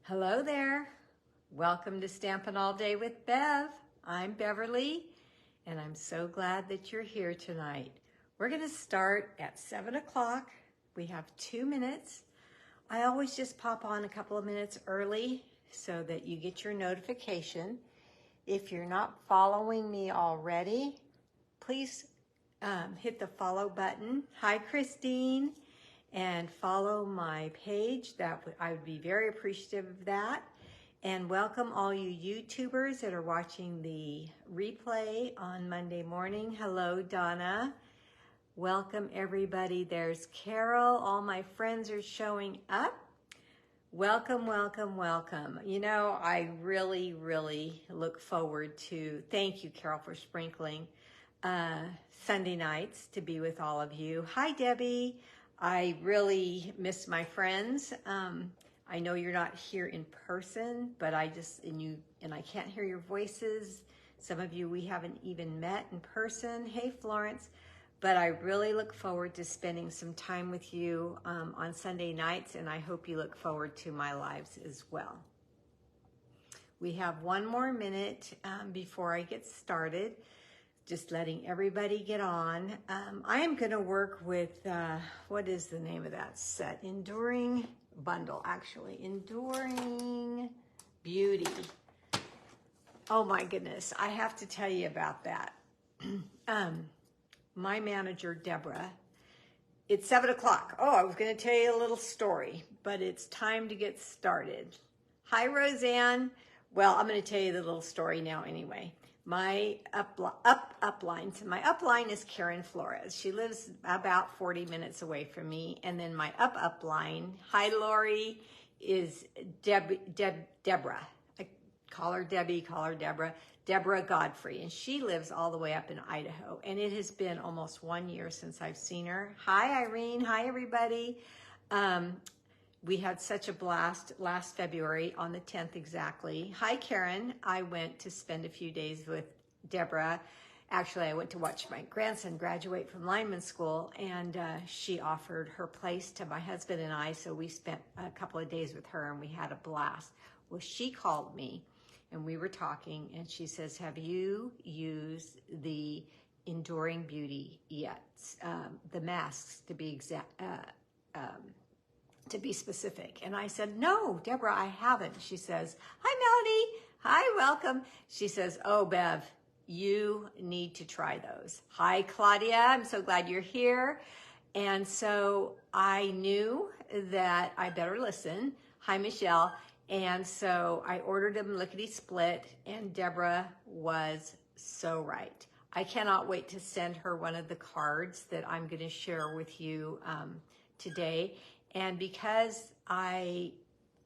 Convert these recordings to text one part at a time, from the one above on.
Hello there. Welcome to Stampin' All Day with Bev. I'm Beverlee, and I'm so glad that you're here tonight. We're going to start at 7 o'clock. We have 2 minutes. I always just pop on a couple of minutes early so that you get your notification. If you're not following me already, please hit the follow button. Hi, Christine. And follow my page. I would be very appreciative of that. And welcome all you YouTubers that are watching the replay on Monday morning. Hello, Donna. Welcome, everybody. There's Carol. All my friends are showing up. Welcome, welcome, welcome. You know, I really look forward to, thank you, Carol, for sprinkling Sunday nights to be with all of you. Hi, Debbie. I really miss my friends. I know you're not here in person, but I can't hear your voices. Some of you we haven't even met in person. Hey, Florence. But I really look forward to spending some time with you on Sunday nights, and I hope you look forward to my lives as well. We have 1 more minute before I get started. Just letting everybody get on. I am going to work with, what is the name of that set? Enduring Bundle, actually. Enduring Beauty. Oh my goodness, I have to tell you about that. My manager, Deborah, it's 7 o'clock. Oh, I was going to tell you a little story, but it's time to get started. Hi, Roseanne. Well, I'm going to tell you the little story now anyway. My upline is Karen Flores. She lives about 40 minutes away from me. And then my upline, hi Lori, is Deborah. I call her Debbie, call her Deborah. Deborah Godfrey. And she lives all the way up in Idaho. And it has been almost 1 year since I've seen her. Hi Irene, hi everybody. We had such a blast last February on the 10th exactly. Hi, Karen. I went to spend a few days with Deborah. Actually, I went to watch my grandson graduate from lineman school, and she offered her place to my husband and I, so we spent a couple of days with her, and we had a blast. Well, she called me, and we were talking, and she says, have you used the Enduring Beauty yet? The masks, to be exact. To be specific. And I said, no, Deborah, I haven't. She says, hi, Melody. Hi, welcome. She says, oh, Bev, you need to try those. Hi, Claudia. I'm so glad you're here. And so I knew that I better listen. Hi, Michelle. And so I ordered them lickety-split, and Deborah was so right. I cannot wait to send her one of the cards that I'm going to share with you today. And because I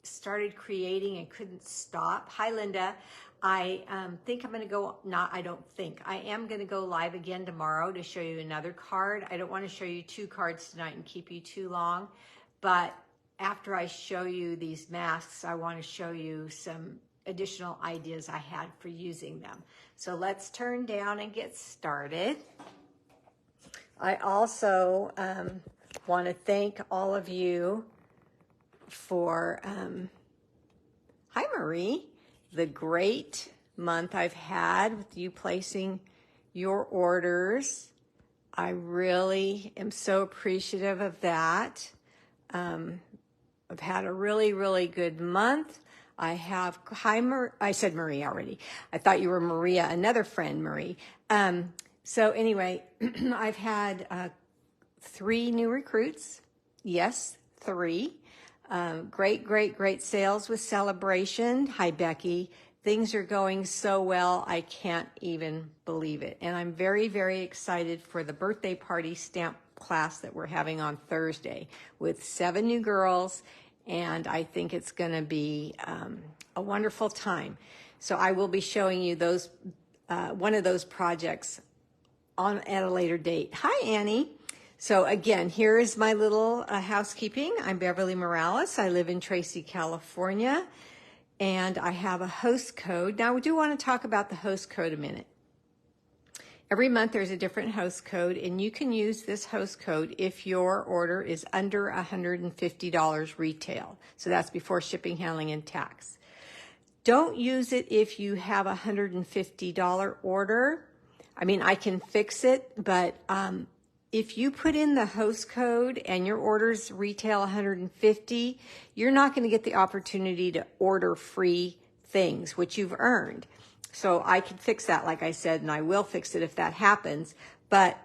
started creating and couldn't stop, hi Linda, I think I'm going to go, I am going to go live again tomorrow to show you another card. I don't want to show you 2 cards tonight and keep you too long, but after I show you these masks, I want to show you some additional ideas I had for using them. So let's turn down and get started. I also want to thank all of you for, hi Marie, the great month I've had with you placing your orders. I really am so appreciative of that. I've had a really good month. I have, I said Marie already. I thought you were Maria, another friend, Marie. So anyway, I've had 3 new recruits. Yes, 3. Great sales with Celebration. Hi, Becky. Things are going so well, I can't even believe it. And I'm very excited for the birthday party stamp class that we're having on Thursday with 7 new girls. And I think it's going to be a wonderful time. So I will be showing you those one of those projects at a later date. Hi, Annie. So again, here is my little housekeeping. I'm Beverlee Morales. I live in Tracy, California, and I have a host code. Now, we do want to talk about the host code a minute. Every month there's a different host code, and you can use this host code if your order is under $150 retail. So that's before shipping, handling, and tax. Don't use it if you have a $150 order. I mean, I can fix it, but if you put in the host code and your orders retail $150, you're not going to get the opportunity to order free things, which you've earned. So I can fix that, like I said, and I will fix it if that happens. But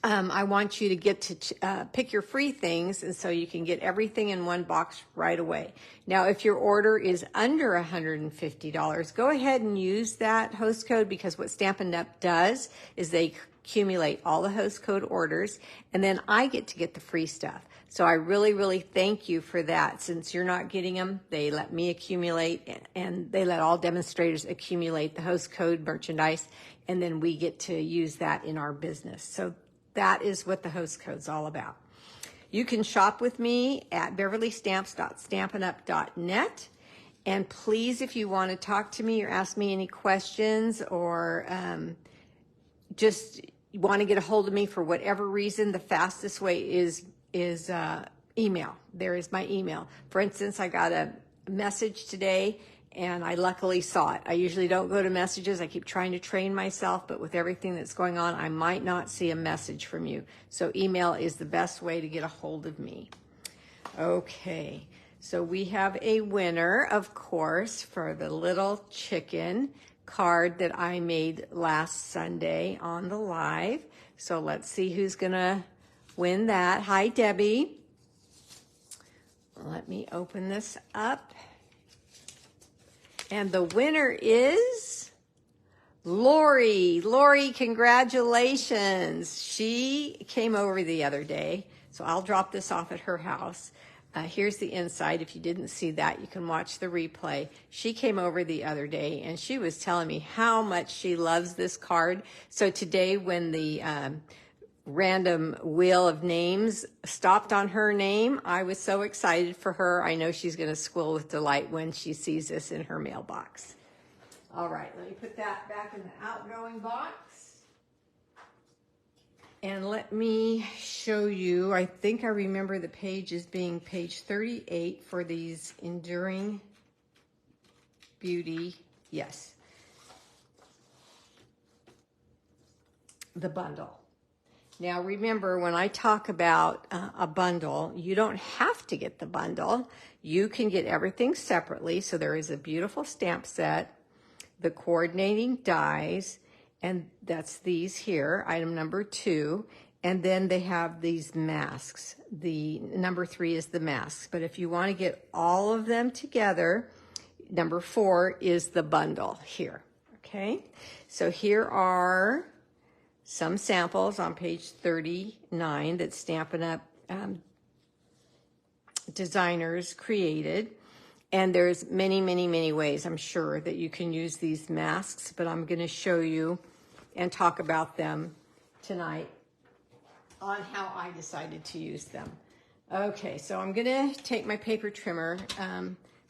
I want you to get to pick your free things, and so you can get everything in one box right away. Now, if your order is under $150, go ahead and use that host code, because what Stampin' Up! Does is they accumulate all the host code orders, and then I get to get the free stuff. So I really, really thank you for that. Since you're not getting them, they let me accumulate, and they let all demonstrators accumulate the host code merchandise, and then we get to use that in our business. So that is what the host code's all about. You can shop with me at beverleestamps.stampinup.net. And please, if you want to talk to me or ask me any questions, or just want to get a hold of me for whatever reason, the fastest way is email. There is my email. For instance, I got a message today, and I luckily saw it. I usually don't go to messages. I keep trying to train myself, but with everything that's going on, I might not see a message from you. So email is the best way to get a hold of me. Okay, so we have a winner, of course, for the little chicken card that I made last Sunday on the live. So let's see who's gonna win that. Hi, Debbie. Let me open this up. And the winner is Lori. Lori, congratulations. She came over the other day, so I'll drop this off at her house. Here's the inside. If you didn't see that, you can watch the replay. She came over the other day, and she was telling me how much she loves this card. So today, when the random wheel of names stopped on her name, I was so excited for her. I know she's going to squeal with delight when she sees this in her mailbox. All right, let me put that back in the outgoing box. And let me show you, I think I remember the page as being page 38 for these Enduring Beauty. Yes. The bundle. Now remember, when I talk about a bundle, you don't have to get the bundle. You can get everything separately. So there is a beautiful stamp set, the coordinating dies, and that's these here, item number 2. And then they have these masks. The number 3 is the masks. But if you want to get all of them together, number 4 is the bundle here. Okay, so here are some samples on page 39 that Stampin' Up! Designers created. And there's many, many, many ways, I'm sure, that you can use these masks, but I'm going to show you and talk about them tonight on how I decided to use them. Okay, so I'm going to take my paper trimmer.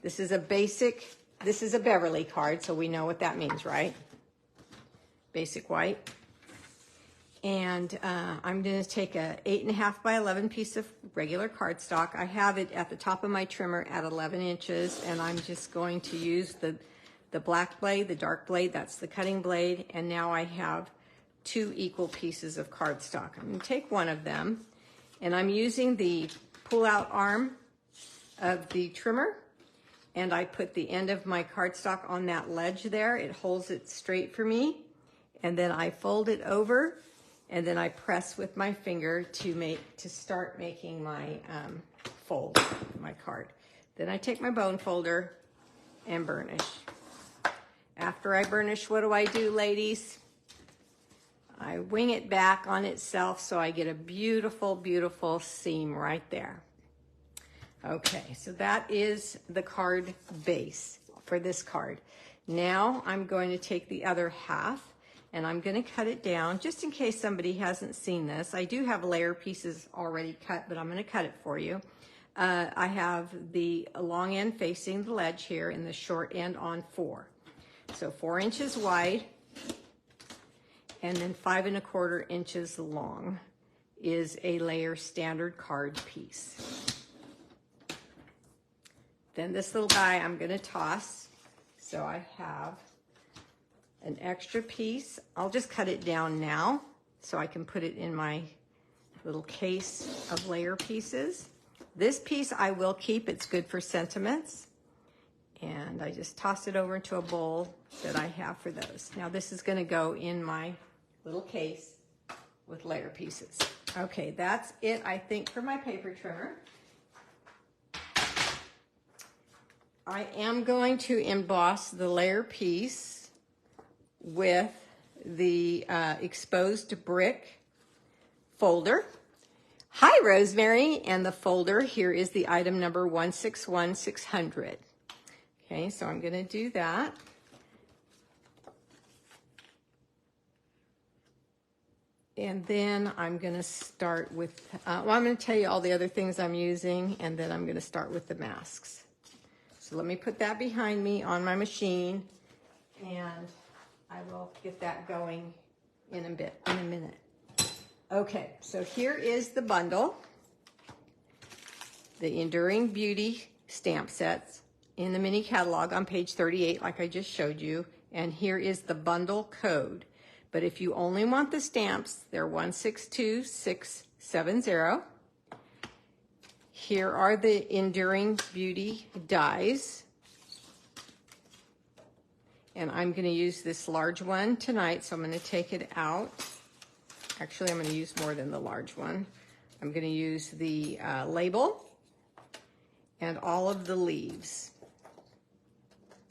This is a Beverlee card, so we know what that means, right? Basic white. And I'm going to take a 8.5 by 11 piece of regular cardstock. I have it at the top of my trimmer at 11 inches, and I'm just going to use the black blade, the dark blade, that's the cutting blade, and now I have 2 equal pieces of cardstock. I'm going to take one of them, and I'm using the pull-out arm of the trimmer, and I put the end of my cardstock on that ledge there. It holds it straight for me, and then I fold it over, and then I press with my finger to start making my fold, my card. Then I take my bone folder and burnish. After I burnish, what do, ladies? I wing it back on itself so I get a beautiful, beautiful seam right there. Okay, so that is the card base for this card. Now I'm going to take the other half, and I'm going to cut it down just in case somebody hasn't seen this. I do have layer pieces already cut, but I'm going to cut it for you. I have the long end facing the ledge here and the short end on 4. So 4 inches wide. and then 5 1/4 inches long is a layer standard card piece. Then this little guy I'm going to toss. So I have an extra piece. I'll just cut it down now so I can put it in my little case of layer pieces. This piece I will keep. It's good for sentiments. And I just toss it over into a bowl that I have for those. Now this is going to go in my little case with layer pieces. Okay, that's it, I think, for my paper trimmer. I am going to emboss the layer piece with the exposed brick folder. Hi, Rosemary, and the folder here is the item number 161600. Okay, so I'm going to do that. And then I'm going to start with, well, I'm going to tell you all the other things I'm using, and then I'm going to start with the masks. So let me put that behind me on my machine, and I will get that going in a minute. Okay, so here is the bundle, the Enduring Beauty stamp sets in the mini catalog on page 38, like I just showed you. And here is the bundle code. But if you only want the stamps, they're 162670. Here are the Enduring Beauty dies. And I'm going to use this large one tonight, so I'm going to take it out. Actually, I'm going to use more than the large one. I'm going to use the label and all of the leaves.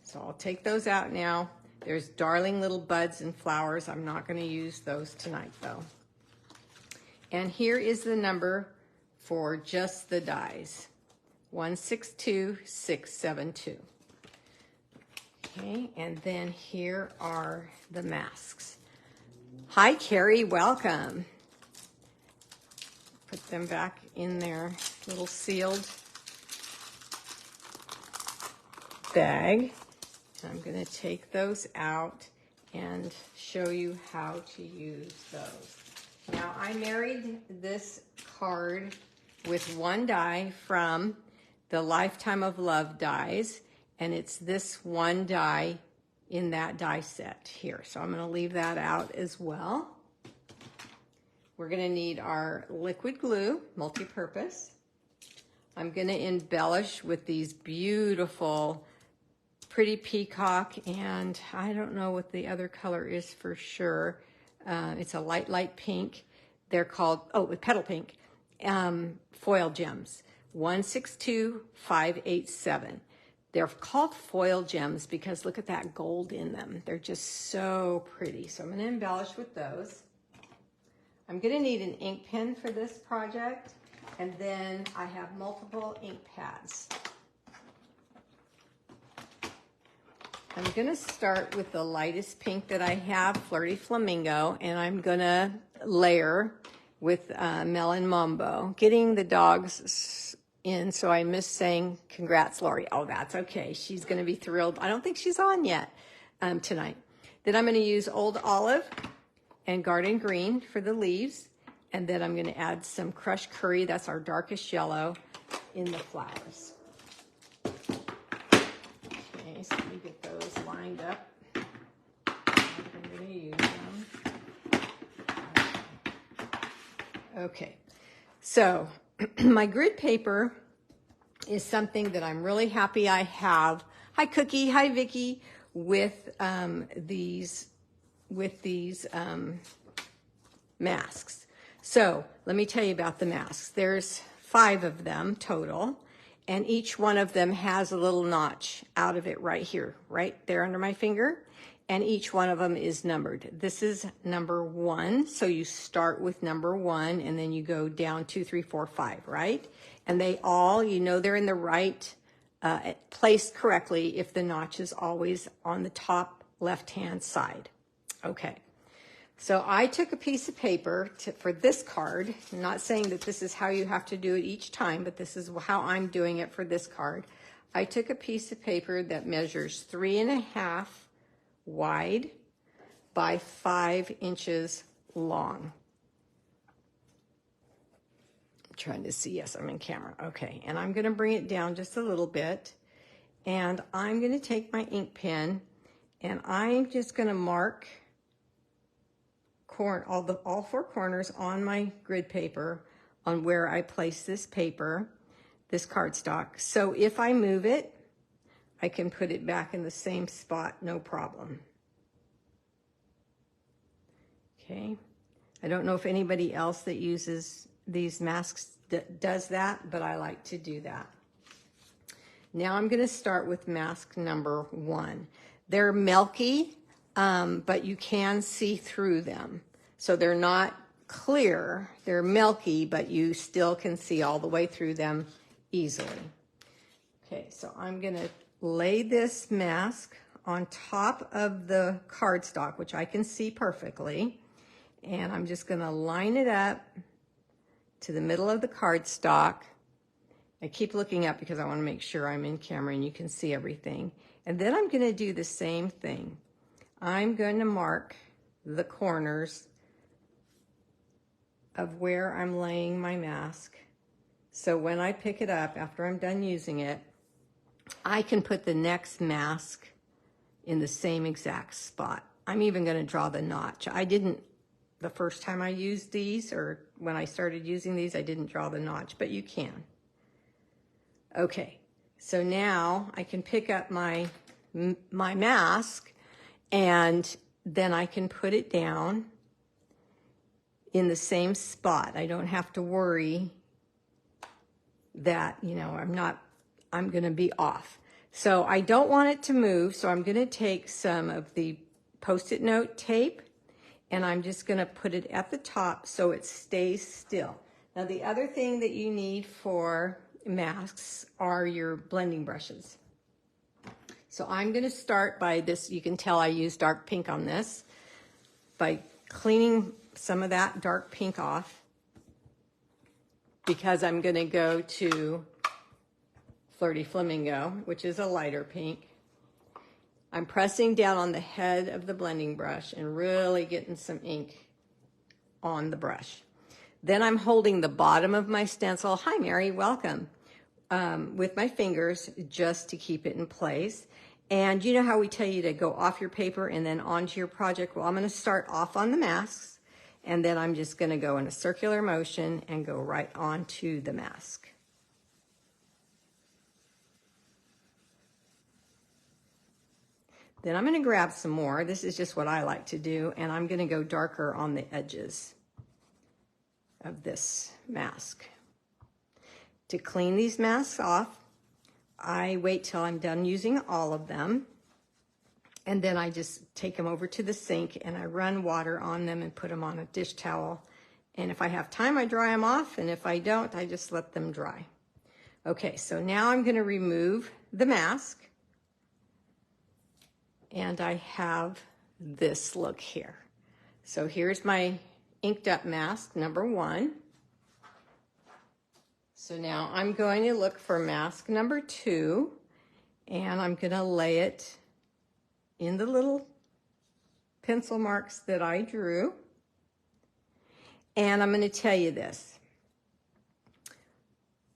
So I'll take those out now. There's darling little buds and flowers. I'm not going to use those tonight, though. And here is the number for just the dies, 162672. Okay, and then here are the masks. Hi, Carrie, welcome. Put them back in their little sealed bag. I'm going to take those out and show you how to use those. Now, I married this card with one die from the Lifetime of Love dies, and it's this one die in that die set here. So I'm going to leave that out as well. We're going to need our liquid glue, multi-purpose. I'm going to embellish with these beautiful pretty peacock, and I don't know what the other color is for sure. It's a light pink. They're called, with petal pink, foil gems, 162587. They're called foil gems because look at that gold in them. They're just so pretty. So I'm going to embellish with those. I'm going to need an ink pen for this project, and then I have multiple ink pads. I'm going to start with the lightest pink that I have, Flirty Flamingo, and I'm going to layer with Melon Mambo. Getting the dogs in, so I missed saying congrats, Lori. Oh, that's okay. She's going to be thrilled. I don't think she's on yet tonight. Then I'm going to use Old Olive and Garden Green for the leaves, and then I'm going to add some crushed curry. That's our darkest yellow in the flowers. Okay, so let me get those lined up. I'm going to use them. Okay, so my grid paper is something that I'm really happy I have. Hi, Cookie. Hi, Vicki. With these masks. So let me tell you about the masks. There's 5 of them total, and each one of them has a little notch out of it right here, right there under my finger, and each one of them is numbered. This is number 1, so you start with number 1, and then you go down 2, 3, 4, 5, right? And they all, you know, they're in the right placed correctly if the notch is always on the top left-hand side. Okay. So I took a piece of paper for this card. I'm not saying that this is how you have to do it each time, but this is how I'm doing it for this card. I took a piece of paper that measures 3.5 wide by 5 inches long. I'm trying to see, yes, I'm in camera. Okay, and I'm gonna bring it down just a little bit, and I'm gonna take my ink pen, and I'm just gonna mark all 4 corners on my grid paper on where I place this paper, this cardstock. So if I move it, I can put it back in the same spot, no problem. Okay, I don't know if anybody else that uses these masks does that, but I like to do that. Now I'm gonna start with mask number 1. They're milky, but you can see through them. So they're not clear, they're milky, but you still can see all the way through them easily. Okay, so I'm gonna lay this mask on top of the cardstock, which I can see perfectly, and I'm just gonna line it up to the middle of the cardstock. I keep looking up because I wanna make sure I'm in camera and you can see everything. And then I'm gonna do the same thing. I'm gonna mark the corners of where I'm laying my mask. So when I pick it up, after I'm done using it, I can put the next mask in the same exact spot. I'm even gonna draw the notch. I didn't, the first time I used these, or when I started using these, I didn't draw the notch, but you can. Okay, so now I can pick up my mask, and then I can put it down in the same spot. I don't have to worry that, you know, I'm gonna be off. So I don't want it to move, so I'm gonna take some of the Post-it note tape, and I'm just gonna put it at the top so it stays still. Now the other thing that you need for masks are your blending brushes. So I'm gonna start by this, you can tell I use dark pink on this, by cleaning some of that dark pink off, because I'm gonna go to Flirty Flamingo, which is a lighter pink. I'm pressing down on the head of the blending brush and really getting some ink on the brush. Then I'm holding the bottom of my stencil, hi Mary, welcome, with my fingers just to keep it in place. And you know how we tell you to go off your paper and then onto your project? Well, I'm gonna start off on the masks, and then I'm just gonna go in a circular motion and go right onto the mask. Then I'm gonna grab some more. This is just what I like to do, and I'm gonna go darker on the edges of this mask. To clean these masks off, I wait till I'm done using all of them, and then I just take them over to the sink and I run water on them and put them on a dish towel. And if I have time, I dry them off, and if I don't, I just let them dry. Okay, so now I'm gonna remove the mask, and I have this look here. So here's my inked up mask, number 1. So now I'm going to look for mask number 2, and I'm gonna lay it in the little pencil marks that I drew. And I'm gonna tell you this.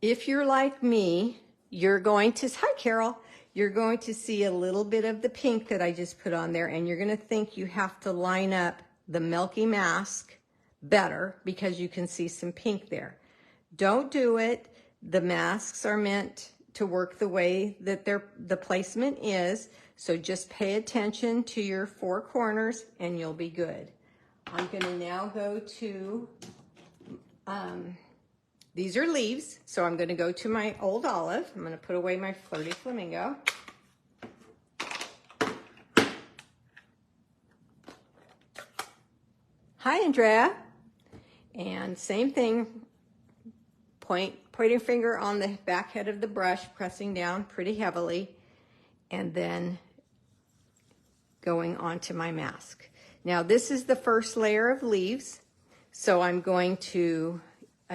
If you're like me, you're going to, hi Carol, you're going to see a little bit of the pink that I just put on there, and you're gonna think you have to line up the milky mask better because you can see some pink there. Don't do it. The masks are meant to work the way that the placement is, so just pay attention to your 4 corners and you'll be good. I'm gonna now go to, these are leaves, so I'm gonna go to my old olive. I'm gonna put away my Flirty Flamingo. Hi, Andrea. And same thing, pointing finger on the back head of the brush, pressing down pretty heavily, and then going onto my mask. Now this is the first layer of leaves, so I'm going to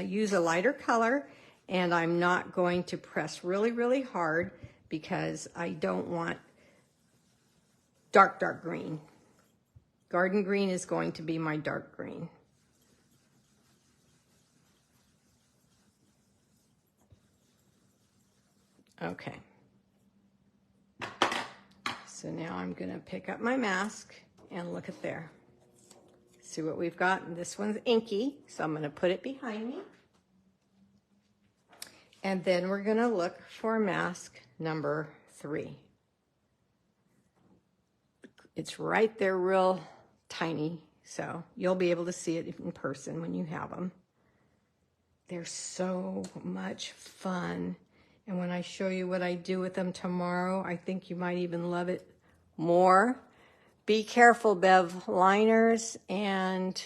use a lighter color, and I'm not going to press really, really hard because I don't want dark, dark green garden green is going to be my dark green. Okay. So now I'm going to pick up my mask and look at there. See what we've got. And this one's inky, so I'm going to put it behind me. And then we're going to look for mask number 3. It's right there real tiny, so you'll be able to see it in person when you have them. They're so much fun. And when I show you what I do with them tomorrow, I think you might even love it more. Be careful, Bev. Liners and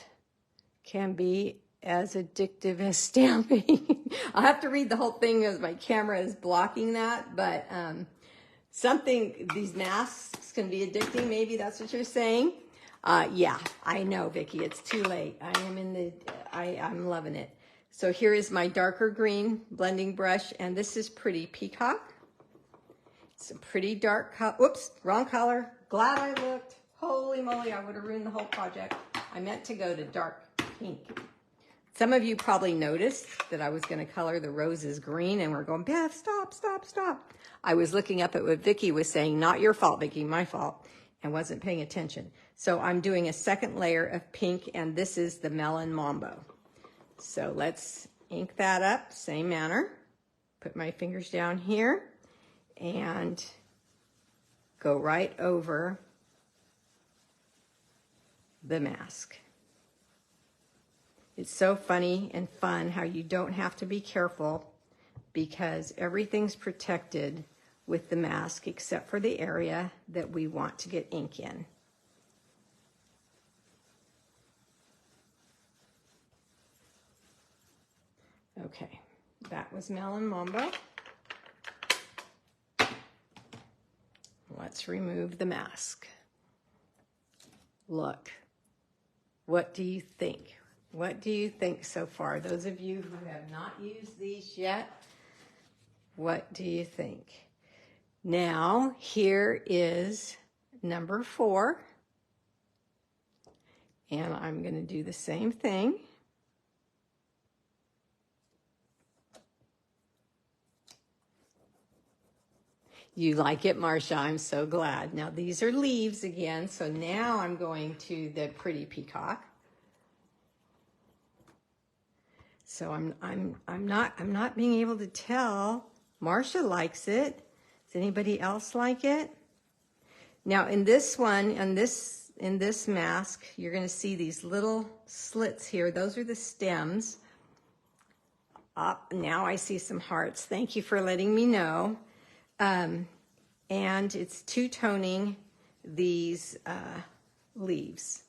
can be as addictive as stamping. I'll have to read the whole thing as my camera is blocking that, but these masks can be addicting. Maybe that's what you're saying. Yeah, I know, Vicki, it's too late. I'm loving it. So here is my darker green blending brush, and this is Pretty Peacock. It's a pretty dark color. Whoops, wrong color. Glad I looked. Holy moly, I would have ruined the whole project. I meant to go to dark pink. Some of you probably noticed that I was going to color the roses green, and we're going, Beth, stop, stop, stop. I was looking up at what Vicki was saying. Not your fault, Vicki, my fault, and wasn't paying attention. So I'm doing a second layer of pink, and this is the Melon Mambo. So let's ink that up, same manner. Put my fingers down here and go right over the mask. It's so funny and fun how you don't have to be careful because everything's protected with the mask except for the area that we want to get ink in. Okay, that was Melon Mambo. Let's remove the mask. Look, what do you think? What do you think so far? Those of you who have not used these yet, what do you think? Now, here is number 4. And I'm going to do the same thing. You like it, Marcia. I'm so glad. Now these are leaves again. So now I'm going to the Pretty Peacock. So I'm not being able to tell. Marcia likes it. Does anybody else like it? Now in this one, in this mask, you're going to see these little slits here. Those are the stems. Now I see some hearts. Thank you for letting me know. And it's two-toning these leaves.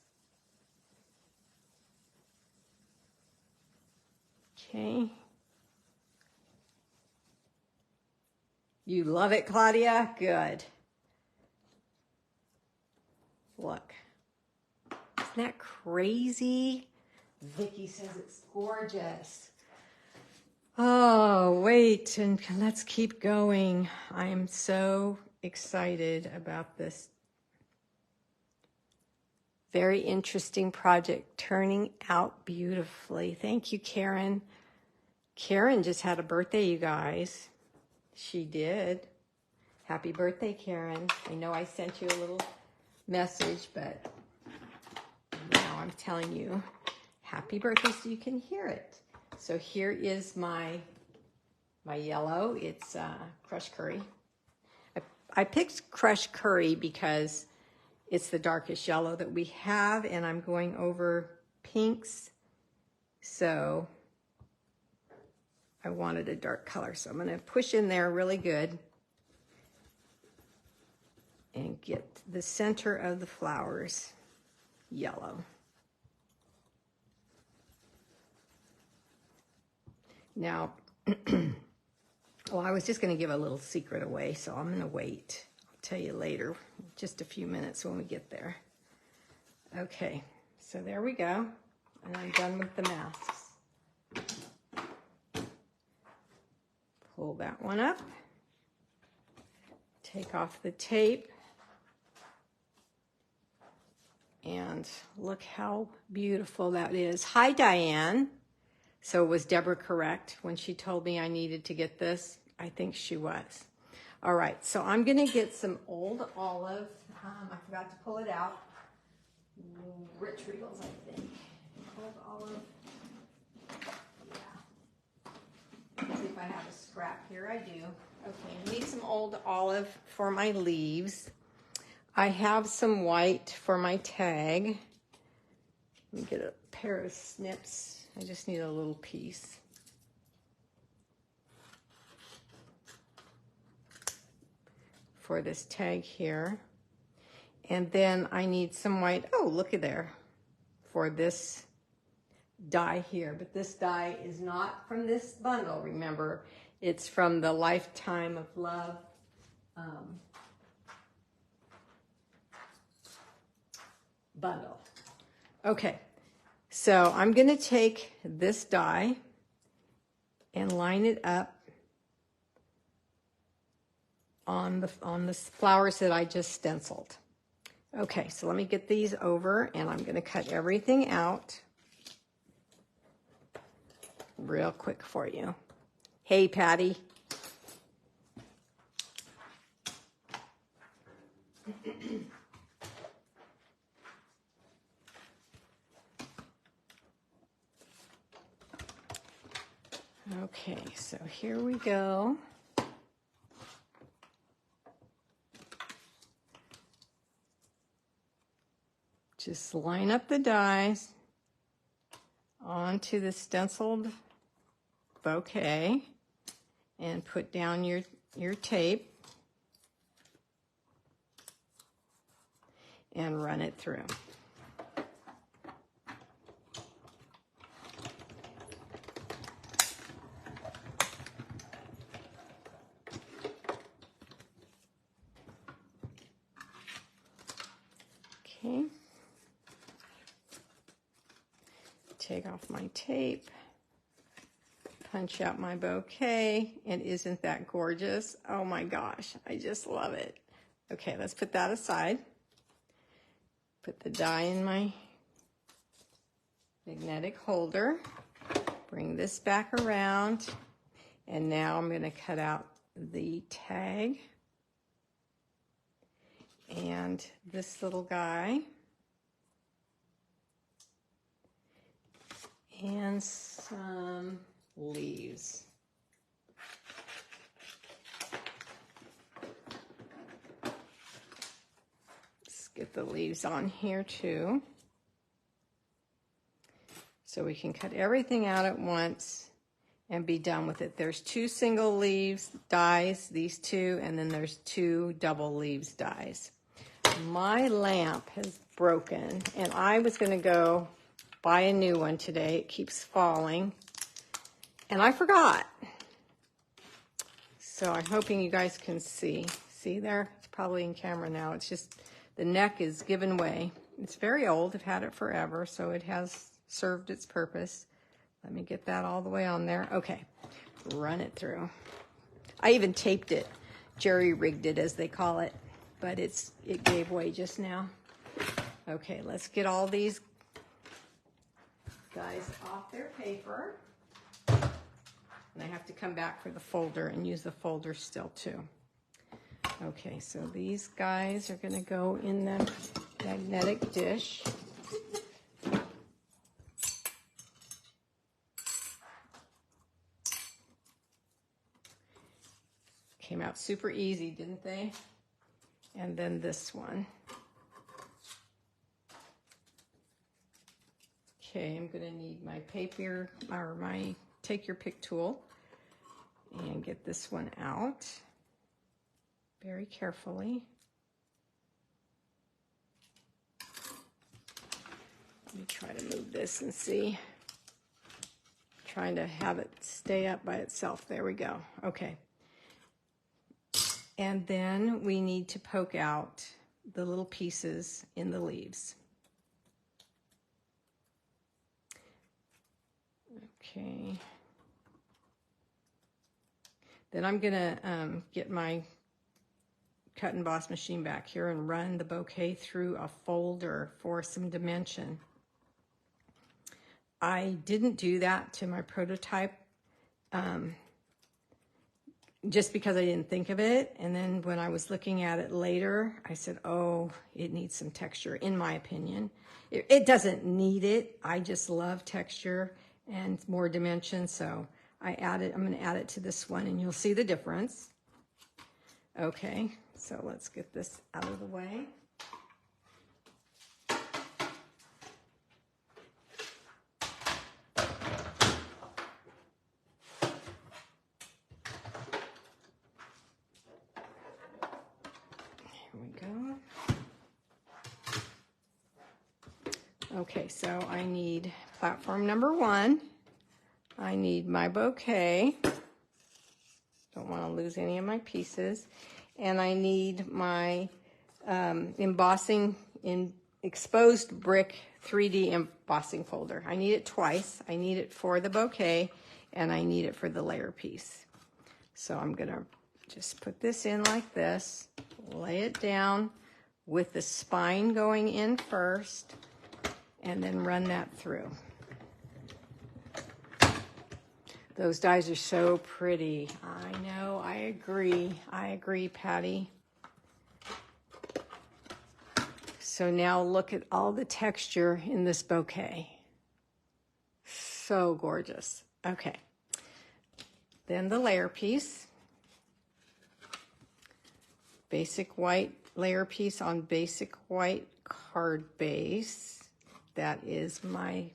Okay. You love it, Claudia? Good. Look. Isn't that crazy? Vicki says it's gorgeous. Oh, wait, and let's keep going. I am so excited about this very interesting project turning out beautifully. Thank you, Karen. Karen just had a birthday, you guys. She did. Happy birthday, Karen. I know I sent you a little message, but now I'm telling you happy birthday so you can hear it. So here is my yellow. It's crushed curry. I picked crushed curry because it's the darkest yellow that we have, and I'm going over pinks. So I wanted a dark color, so I'm going to push in there really good and get the center of the flowers yellow. Now, well, I was just going to give a little secret away, so I'm going to wait. I'll tell you later, just a few minutes when we get there. Okay, so there we go, and I'm done with the masks. Pull that one up, take off the tape, And look how beautiful that is. Hi, Diane. So was Deborah correct when she told me I needed to get this? I think she was. All right, so I'm gonna get some old olive. I forgot to pull it out. Rich Regals, I think. Old olive. Yeah. Let's see if I have a scrap here. I do. Okay, I need some old olive for my leaves. I have some white for my tag. Let me get a pair of snips. I just need a little piece. For this tag here. And then I need some white, oh, looky there, for this die here. But this die is not from this bundle, remember. It's from the Lifetime of Love bundle. Okay, so I'm gonna take this die and line it up on the flowers that I just stenciled. Okay, so let me get these over, and I'm gonna cut everything out real quick for you. Hey, Patty. Okay, so here we go. Just line up the dies onto the stenciled bouquet and put down your tape and run it through. Okay. Take off my tape, punch out my bouquet, and isn't that gorgeous? Oh my gosh, I just love it. Okay, let's put that aside. Put the die in my magnetic holder. Bring this back around, and now I'm going to cut out the tag and this little guy. And some leaves. Let's get the leaves on here too. So we can cut everything out at once and be done with it. There's 2 single leaves dies, these 2, and then there's 2 double leaves dies. My lamp has broken, and I was going to go buy a new one today. It keeps falling, and I forgot. So I'm hoping you guys can see. See there? It's probably in camera now. It's just the neck is given way. It's very old. I've had it forever, so it has served its purpose. Let me get that all the way on there. Okay, run it through. I even taped it, jerry-rigged it as they call it, but it gave way just now. Okay, let's get all these guys off their paper. And I have to come back for the folder and use the folder still too. Okay, so these guys are going to go in the magnetic dish. Came out super easy, didn't they? And then this one. Okay, I'm going to need my paper, or my take your pick tool, and get this one out very carefully. Let me try to move this and see. Trying to have it stay up by itself. There we go. Okay. And then we need to poke out the little pieces in the leaves. Okay. Then I'm gonna get my cut and emboss machine back here and run the bouquet through a folder for some dimension. I didn't do that to my prototype just because I didn't think of it. And then when I was looking at it later, I said, oh, it needs some texture, in my opinion. It doesn't need it. I just love texture and more dimension. So I'm going to add it to this one and you'll see the difference. Okay, so let's get this out of the way. Okay, so I need platform number 1. I need my bouquet. Don't want to lose any of my pieces. And I need my embossing in exposed brick 3D embossing folder. I need it twice. I need it for the bouquet and I need it for the layer piece. So I'm going to just put this in like this, lay it down with the spine going in first, and then run that through. Those dies are so pretty. I know, I agree. I agree, Patty. So now look at all the texture in this bouquet. So gorgeous. Okay. Then the layer piece. Basic white layer piece on basic white card base. That is my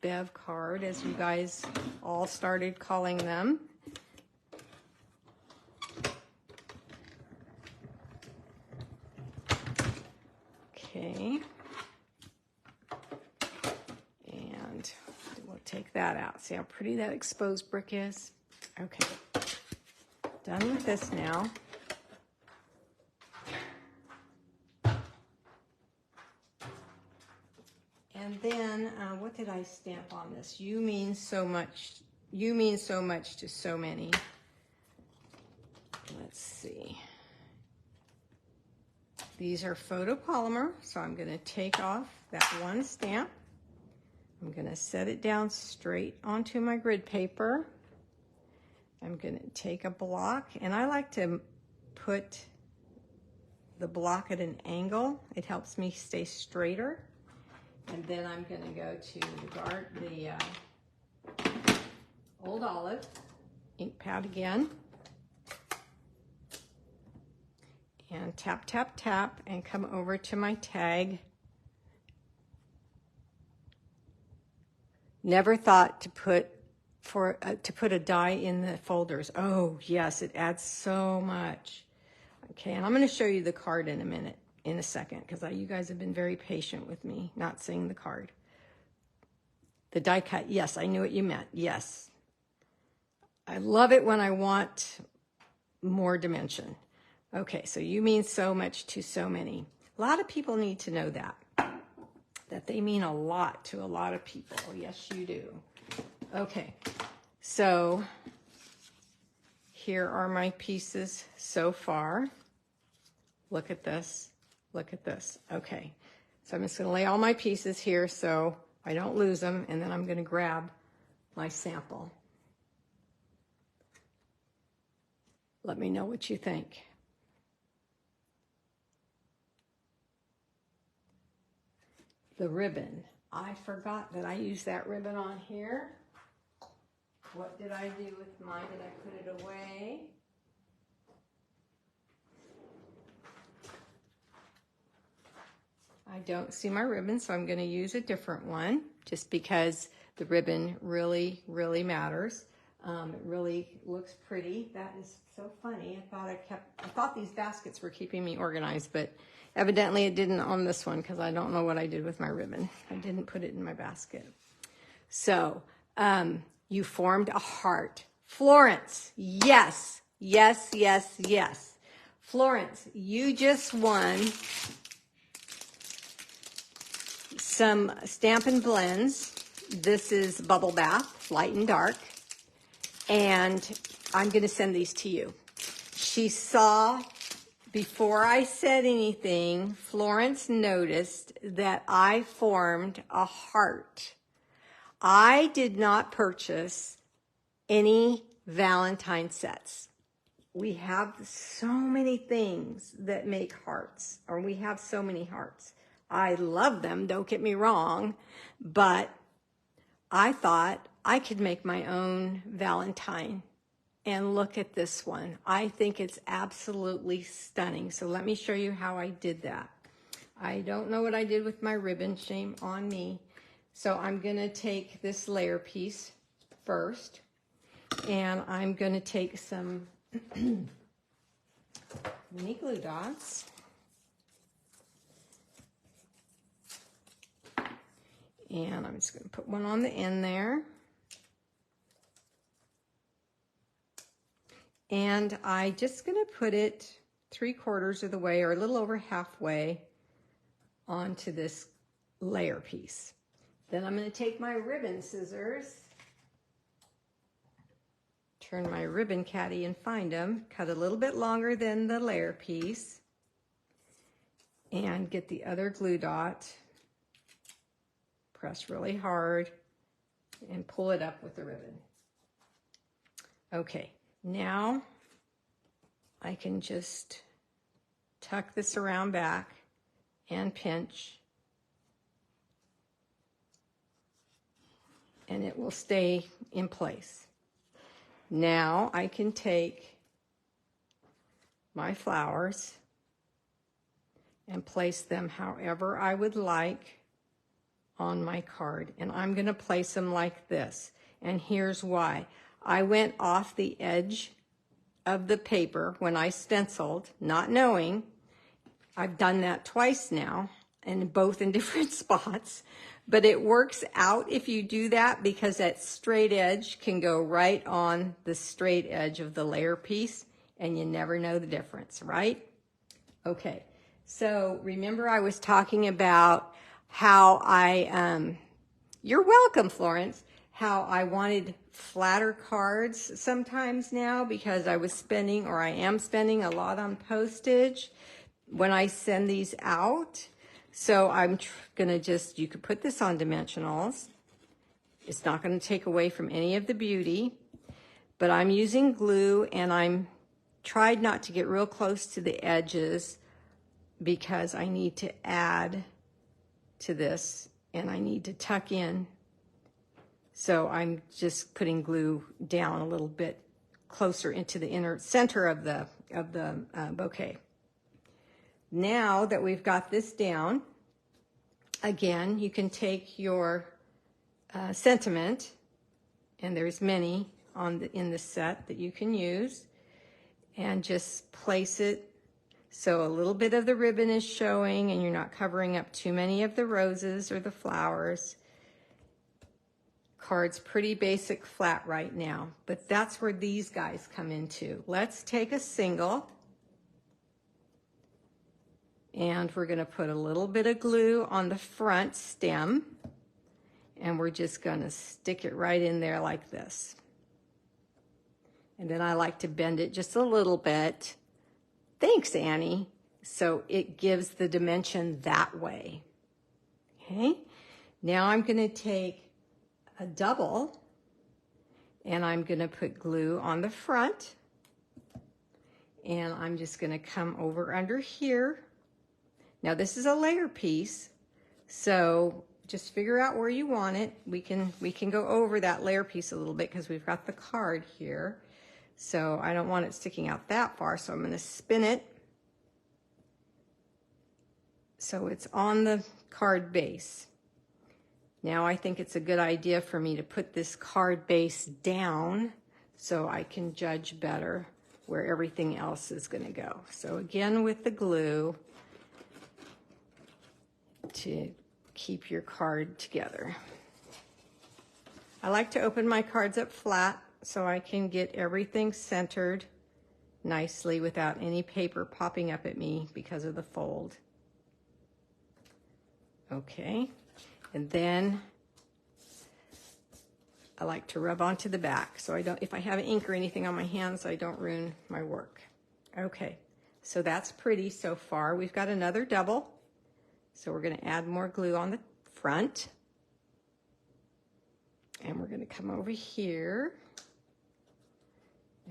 Bev card, as you guys all started calling them. Okay. And we'll take that out. See how pretty that exposed brick is? Okay. Done with this now. And then, what did I stamp on this? You mean so much. You mean so much to so many. Let's see. These are photopolymer, so I'm going to take off that one stamp. I'm going to set it down straight onto my grid paper. I'm going to take a block, and I like to put the block at an angle. It helps me stay straighter. And then I'm going to go to the Old Olive ink pad again. And tap, tap, tap, and come over to my tag. Never thought to put a die in the folders. Oh, yes, it adds so much. Okay, and I'm going to show you the card in a minute. In a second, because you guys have been very patient with me not seeing the card. The die cut, yes, I knew what you meant, yes. I love it when I want more dimension. Okay, so you mean so much to so many. A lot of people need to know that they mean a lot to a lot of people. Yes, you do. Okay, so here are my pieces so far. Look at this. Look at this. Okay, so I'm just going to lay all my pieces here so I don't lose them, and then I'm going to grab my sample. Let me know what you think. The ribbon. I forgot that I used that ribbon on here. What did I do with mine? Did I put it away? I don't see my ribbon, so I'm going to use a different one just because the ribbon really, really matters. It really looks pretty. That is so funny. I thought these baskets were keeping me organized, but evidently it didn't on this one because I don't know what I did with my ribbon. I didn't put it in my basket. So, you formed a heart. Florence, yes, yes, yes, yes. Florence, you just won some Stampin' blends. This is Bubble Bath, light and dark. And I'm going to send these to you. She saw before I said anything, Florence noticed that I formed a heart. I did not purchase any Valentine sets. We have so many things that make hearts, or we have so many hearts. I love them, don't get me wrong, but I thought I could make my own Valentine. And look at this one. I think it's absolutely stunning. So let me show you how I did that. I don't know what I did with my ribbon, shame on me. So I'm gonna take this layer piece first, and I'm gonna take some mini glue dots. And I'm just gonna put one on the end there. And I'm just gonna put it 3/4 of the way, or a little over halfway, onto this layer piece. Then I'm gonna take my ribbon scissors, turn my ribbon caddy and find them, cut a little bit longer than the layer piece, and get the other glue dot, press really hard, and pull it up with the ribbon. Okay, now I can just tuck this around back and pinch, and it will stay in place. Now I can take my flowers and place them however I would like on my card. And I'm going to place them like this. And here's why. I went off the edge of the paper when I stenciled, not knowing. I've done that twice now, and both in different spots. But it works out if you do that, because that straight edge can go right on the straight edge of the layer piece, and you never know the difference, right? Okay, so remember I was talking about how you're welcome, Florence, how I wanted flatter cards sometimes now because I was spending, or I am spending, a lot on postage when I send these out. So I'm gonna just, you could put this on dimensionals. It's not gonna take away from any of the beauty, but I'm using glue, and I'm tried not to get real close to the edges because I need to add to this, and I need to tuck in. So I'm just putting glue down a little bit closer into the inner center of the bouquet. Now that we've got this down, again, you can take your sentiment, and there's many in the set that you can use, and just place it so a little bit of the ribbon is showing and you're not covering up too many of the roses or the flowers. Card's pretty basic flat right now, but that's where these guys come into. Let's take a single, and we're gonna put a little bit of glue on the front stem, and we're just gonna stick it right in there like this. And then I like to bend it just a little bit. Thanks, Annie. So it gives the dimension that way. Okay, now I'm gonna take a double, and I'm gonna put glue on the front, and I'm just gonna come over under here. Now this is a layer piece, so just figure out where you want it. We can go over that layer piece a little bit because we've got the card here. So I don't want it sticking out that far, so I'm gonna spin it so it's on the card base. Now I think it's a good idea for me to put this card base down so I can judge better where everything else is gonna go. So again, with the glue to keep your card together. I like to open my cards up flat so I can get everything centered nicely without any paper popping up at me because of the fold. Okay, and then I like to rub onto the back so I don't, if I have ink or anything on my hands, I don't ruin my work. Okay, So that's pretty so far. We've got another double. So we're going to add more glue on the front. And we're going to come over here.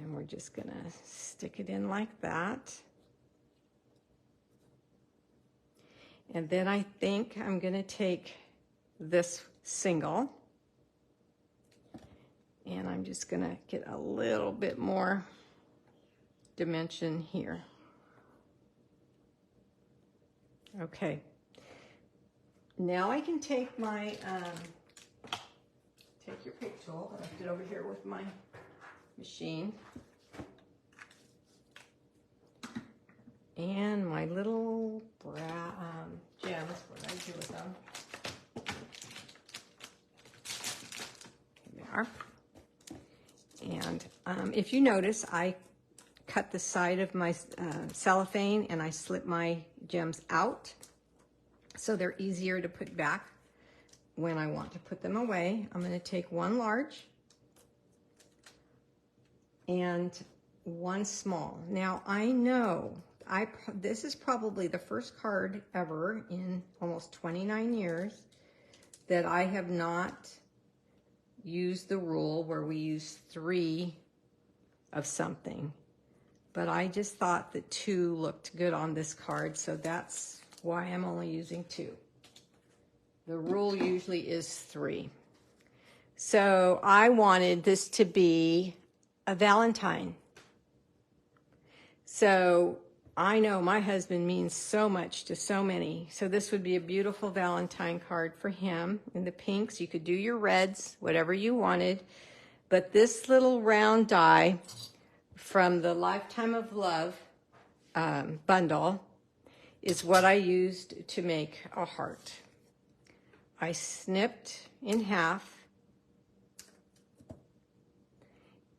And we're just going to stick it in like that. And then I think I'm going to take this single. And I'm just going to get a little bit more dimension here. Okay. Now I can take my, take your pick tool. I left it over here with my machine. And my little gems, what did I do with them? Here they are. And if you notice, I cut the side of my cellophane and I slip my gems out so they're easier to put back when I want to put them away. I'm going to take one large and one small. Now I know this is probably the first card ever in almost 29 years that I have not used the rule where we use 3 of something. But I just thought that 2 looked good on this card, so that's why I'm only using 2. The rule usually is 3. So I wanted this to be a Valentine. So I know my husband means so much to so many. So this would be a beautiful Valentine card for him. In the pinks, you could do your reds, whatever you wanted. But this little round die from the Lifetime of Love bundle is what I used to make a heart. I snipped in half,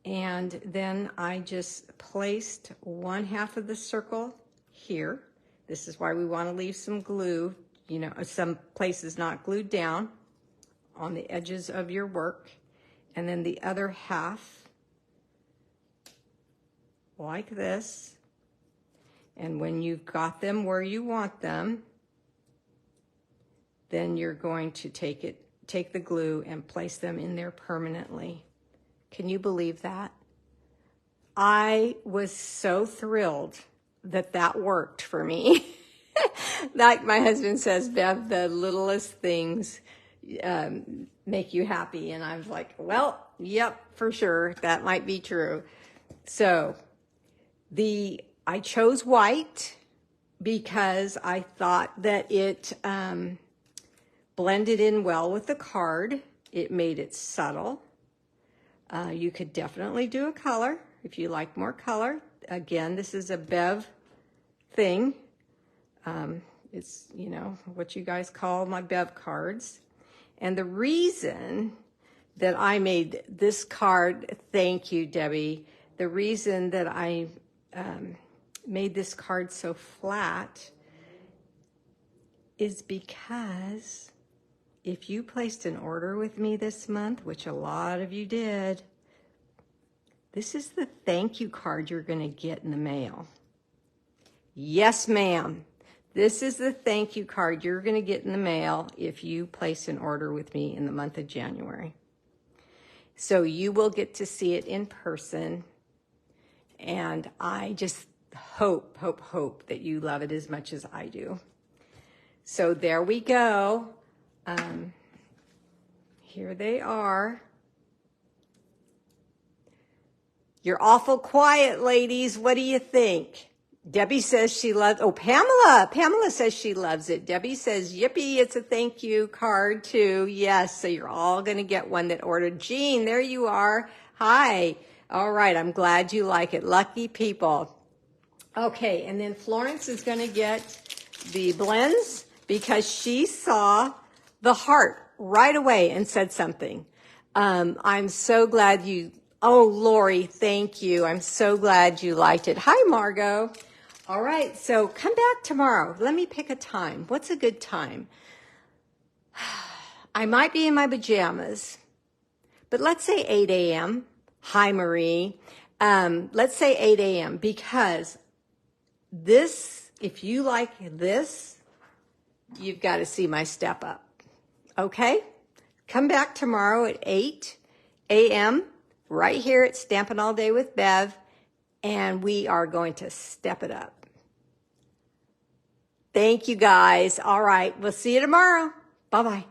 and then I just placed 1/2 of the circle here. This is why we want to leave some glue, you know, some places not glued down on the edges of your work. And then the other half like this. And when you've got them where you want them, then you're going to take the glue and place them in there permanently. Can you believe that? I was so thrilled that that worked for me. Like my husband says, Bev, the littlest things make you happy. And I was like, well, yep, for sure. That might be true. So I chose white because I thought that it blended in well with the card. It made it subtle. You could definitely do a color if you like more color. Again, this is a Bev thing. It's, you know, what you guys call my Bev cards. And the reason that I made this card, thank you, Debbie, the reason that I made this card so flat is because if you placed an order with me this month, which a lot of you did, this is the thank you card you're going to get in the mail. Yes, ma'am. This is the thank you card you're going to get in the mail if you place an order with me in the month of January. So you will get to see it in person. And I just hope that you love it as much as I do. So there we go. Here they are. You're awful quiet, ladies. What do you think? Debbie says she loves, Pamela says she loves it. Debbie says, yippee, it's a thank you card too. Yes, so you're all going to get one that ordered. Jean, there you are. Hi. All right, I'm glad you like it. Lucky people. Okay, and then Florence is going to get the blends because she saw the heart right away and said something. I'm so glad oh, Lori, thank you. I'm so glad you liked it. Hi, Margot. All right, so come back tomorrow. Let me pick a time. What's a good time? I might be in my pajamas, but let's say 8 a.m. Hi, Marie. Let's say 8 a.m. because This, if you like this, you've got to see my step up. Okay? Come back tomorrow at 8 a.m. right here at Stampin' All Day with Bev, and we are going to step it up. Thank you, guys. All right, we'll see you tomorrow. Bye-bye.